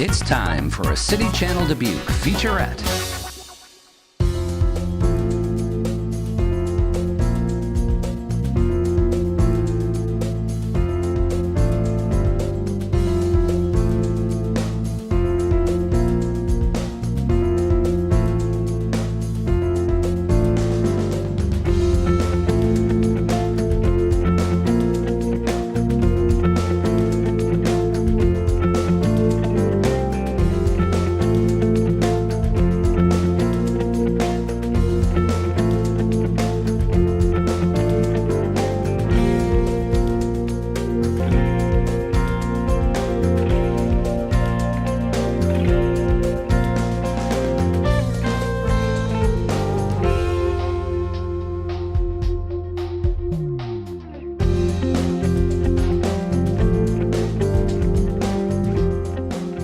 It's time for a City Channel Dubuque featurette.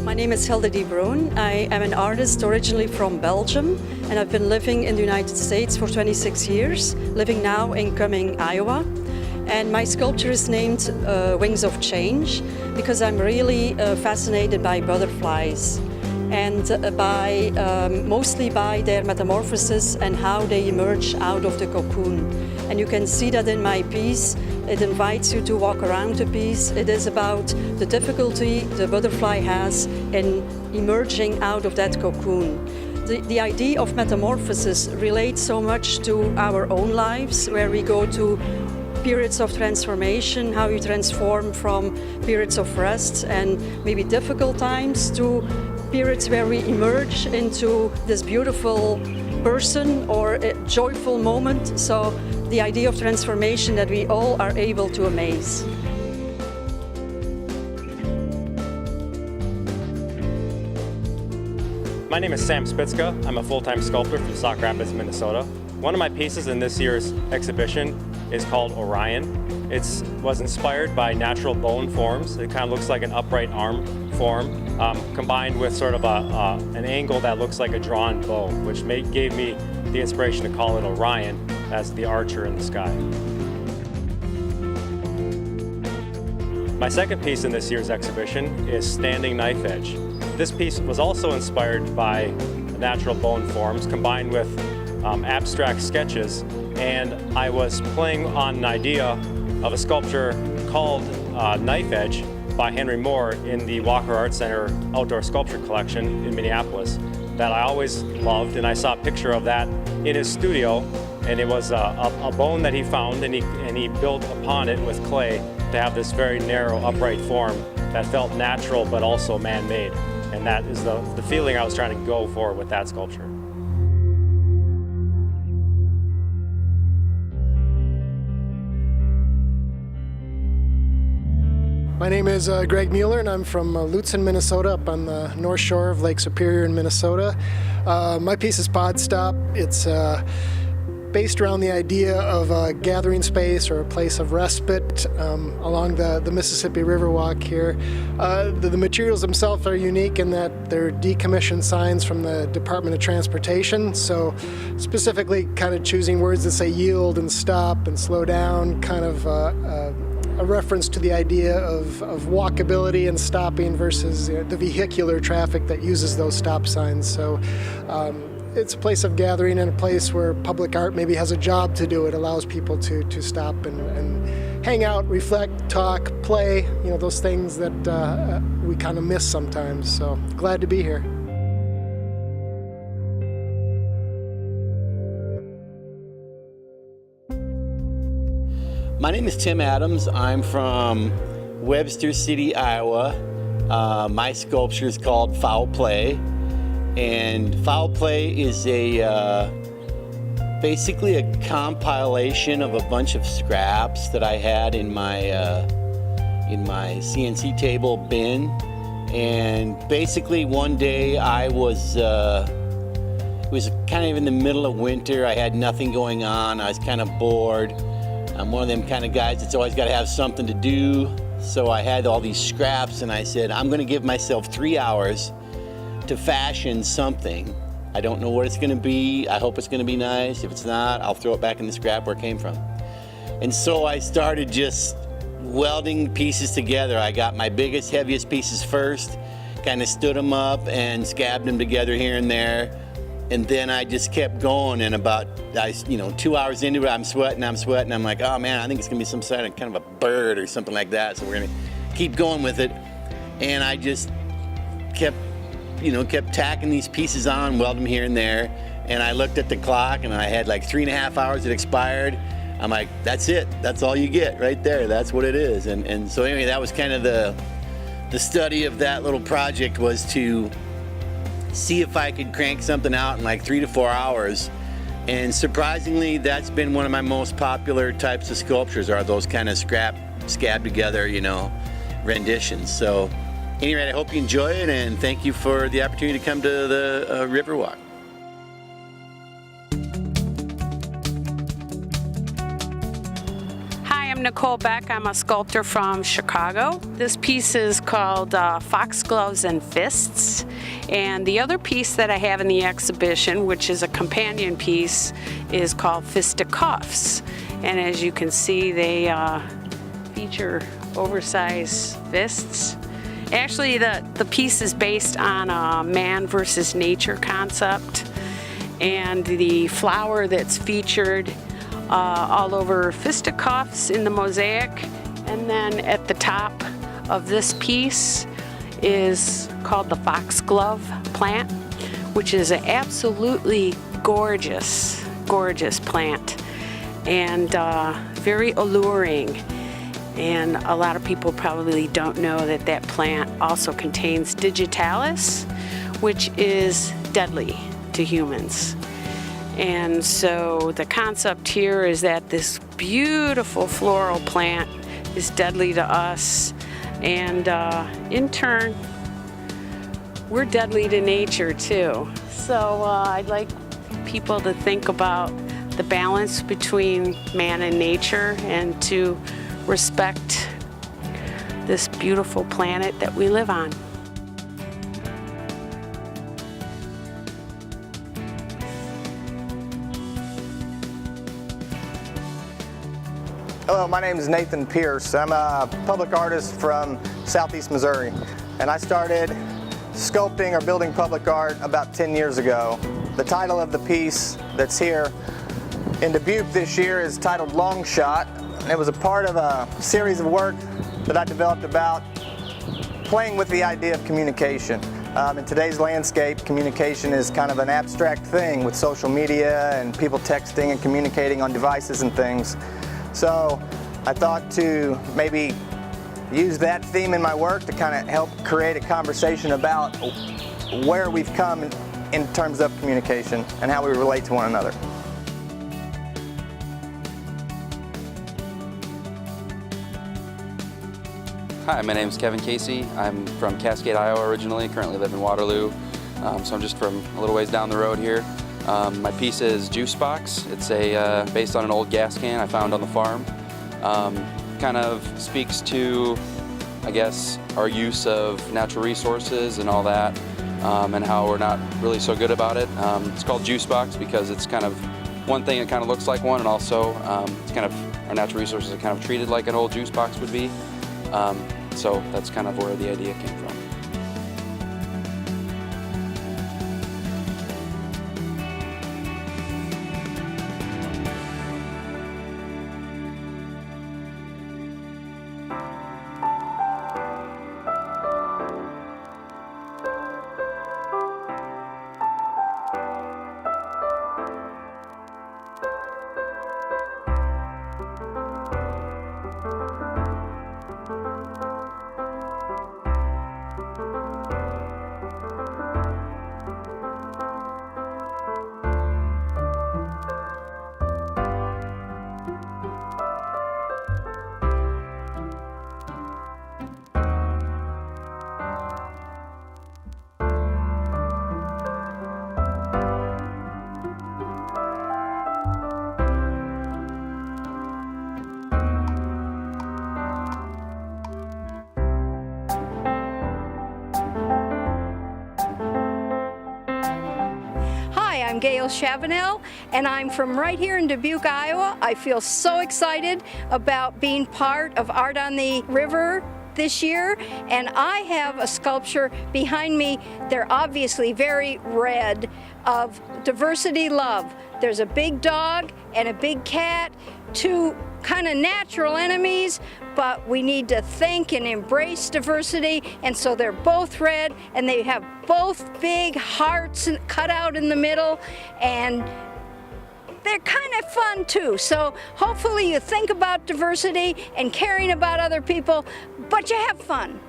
My name is Hilda D Brown. I am an artist originally from Belgium, and I've been living in the United States for 26 years, living now in Cumming, Iowa. And my sculpture is named Wings of Change because I'm really fascinated by butterflies and mostly by their metamorphosis and how they emerge out of the cocoon. And you can see that in my piece. It invites you to walk around the piece. It is about the difficulty the butterfly has in emerging out of that cocoon. The idea of metamorphosis relates so much to our own lives, where we go to periods of transformation, how you transform from periods of rest and maybe difficult times to periods where we emerge into this beautiful person or a joyful moment. So the idea of transformation that we all are able to amaze. My name is Sam Spitzka. I'm a full-time sculptor from Sauk Rapids, Minnesota. One of my pieces in this year's exhibition is called Orion. It was inspired by natural bone forms. It kind of looks like an upright arm form, combined with sort of an angle that looks like a drawn bow, which gave me the inspiration to call it Orion as the archer in the sky. My second piece in this year's exhibition is Standing Knife Edge. This piece was also inspired by natural bone forms combined with abstract sketches, and I was playing on an idea of a sculpture called Knife Edge by Henry Moore in the Walker Art Center Outdoor Sculpture Collection in Minneapolis that I always loved, and I saw a picture of that in his studio, and it was a bone that he found, and he built upon it with clay to have this very narrow upright form that felt natural but also man-made, and that is the feeling I was trying to go for with that sculpture. My name is Greg Mueller, and I'm from Lutsen, Minnesota, up on the north shore of Lake Superior in Minnesota. My piece is Pod Stop. It's based around the idea of a gathering space or a place of respite along the Mississippi Riverwalk here. The materials themselves are unique in that they're decommissioned signs from the Department of Transportation, so specifically kind of choosing words that say yield and stop and slow down, kind of a reference to the idea of walkability and stopping versus the vehicular traffic that uses those stop signs. So it's a place of gathering and a place where public art maybe has a job to do. It allows people to stop and hang out, reflect, talk, play, those things that we kind of miss sometimes. So glad to be here. My name is Tim Adams. I'm from Webster City, Iowa. My sculpture is called Fowl Play. And Fowl Play is basically a compilation of a bunch of scraps that I had in my CNC table bin. And basically one day it was kind of in the middle of winter. I had nothing going on. I was kind of bored. I'm one of them kind of guys that's always got to have something to do. So I had all these scraps and I said, I'm going to give myself 3 hours to fashion something. I don't know what it's going to be. I hope it's going to be nice. If it's not, I'll throw it back in the scrap where it came from. And so I started just welding pieces together. I got my biggest, heaviest pieces first, kind of stood them up and scabbed them together here and there. And then I just kept going, and about 2 hours into it, I'm sweating. I'm like, oh man, I think it's gonna be some kind of a bird or something like that. So we're gonna keep going with it. And I just kept tacking these pieces on, welding them here and there. And I looked at the clock, and I had like 3.5 hours. It expired. I'm like, that's it. That's all you get right there. That's what it is. And so anyway, that was kind of the study of that little project, was to see if I could crank something out in like 3 to 4 hours. And surprisingly, that's been one of my most popular types of sculptures, are those kind of scab together, renditions. So anyway, I hope you enjoy it, and thank you for the opportunity to come to the Riverwalk. I'm Nicole Beck. I'm a sculptor from Chicago. This piece is called Foxgloves and Fists. And the other piece that I have in the exhibition, which is a companion piece, is called Fistacuffs. And as you can see, they feature oversized fists. Actually, the piece is based on a man versus nature concept. And the flower that's featured all over Fistacuffs in the mosaic, and then at the top of this piece is called the Foxglove Plant, which is an absolutely gorgeous plant, and very alluring. And a lot of people probably don't know that plant also contains digitalis, which is deadly to humans. And so the concept here is that this beautiful floral plant is deadly to us, and in turn, we're deadly to nature too. So I'd like people to think about the balance between man and nature, and to respect this beautiful planet that we live on. Hello, my name is Nathan Pierce. I'm a public artist from Southeast Missouri, and I started sculpting or building public art about 10 years ago. The title of the piece that's here in Dubuque this year is titled Longshot, and it was a part of a series of work that I developed about playing with the idea of communication. In today's landscape, communication is kind of an abstract thing with social media and people texting and communicating on devices and things. So I thought to maybe use that theme in my work to kind of help create a conversation about where we've come in terms of communication and how we relate to one another. Hi, my name is Kevin Casey. I'm from Cascade, Iowa originally, currently live in Waterloo. So I'm just from a little ways down the road here. My piece is Juice Box. It's based on an old gas can I found on the farm. Kind of speaks to, I guess, our use of natural resources and all that, and how we're not really so good about it. It's called Juice Box because it's kind of one thing that kind of looks like one, and also it's kind of, our natural resources are kind of treated like an old juice box would be. So that's kind of where the idea came from. I'm Gail Chavenelle, and I'm from right here in Dubuque, Iowa. I feel so excited about being part of Art on the River this year, and I have a sculpture behind me. They're obviously very red, of diversity love. There's a big dog and a big cat, two kind of natural enemies, but we need to thank and embrace diversity, and so they're both red, and they have both big hearts cut out in the middle, and they're kind of fun too. So hopefully you think about diversity and caring about other people, but you have fun.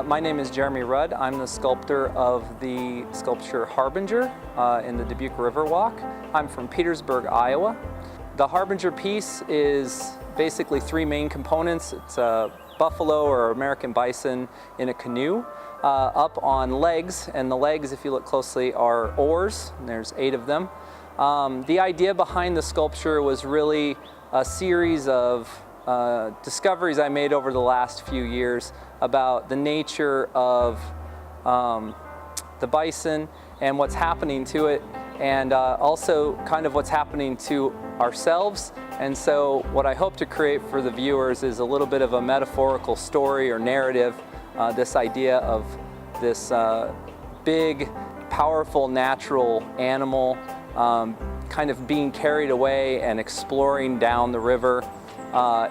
My name is Jeremy Rudd. I'm the sculptor of the sculpture Harbinger in the Dubuque Riverwalk. I'm from Petersburg, Iowa. The Harbinger piece is basically three main components. It's a buffalo or American bison in a canoe up on legs, and the legs, if you look closely, are oars, and there's 8 of them. The idea behind the sculpture was really a series of discoveries I made over the last few years about the nature of the bison and what's happening to it, and also kind of what's happening to ourselves. And so what I hope to create for the viewers is a little bit of a metaphorical story or narrative, this idea of this big, powerful natural animal kind of being carried away and exploring down the river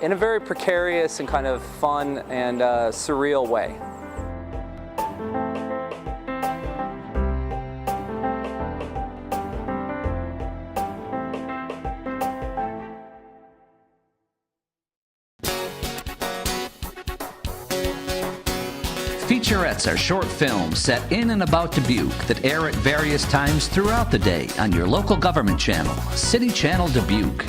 in a very precarious and kind of fun and surreal way. Featurettes are short films set in and about Dubuque that air at various times throughout the day on your local government channel, City Channel Dubuque.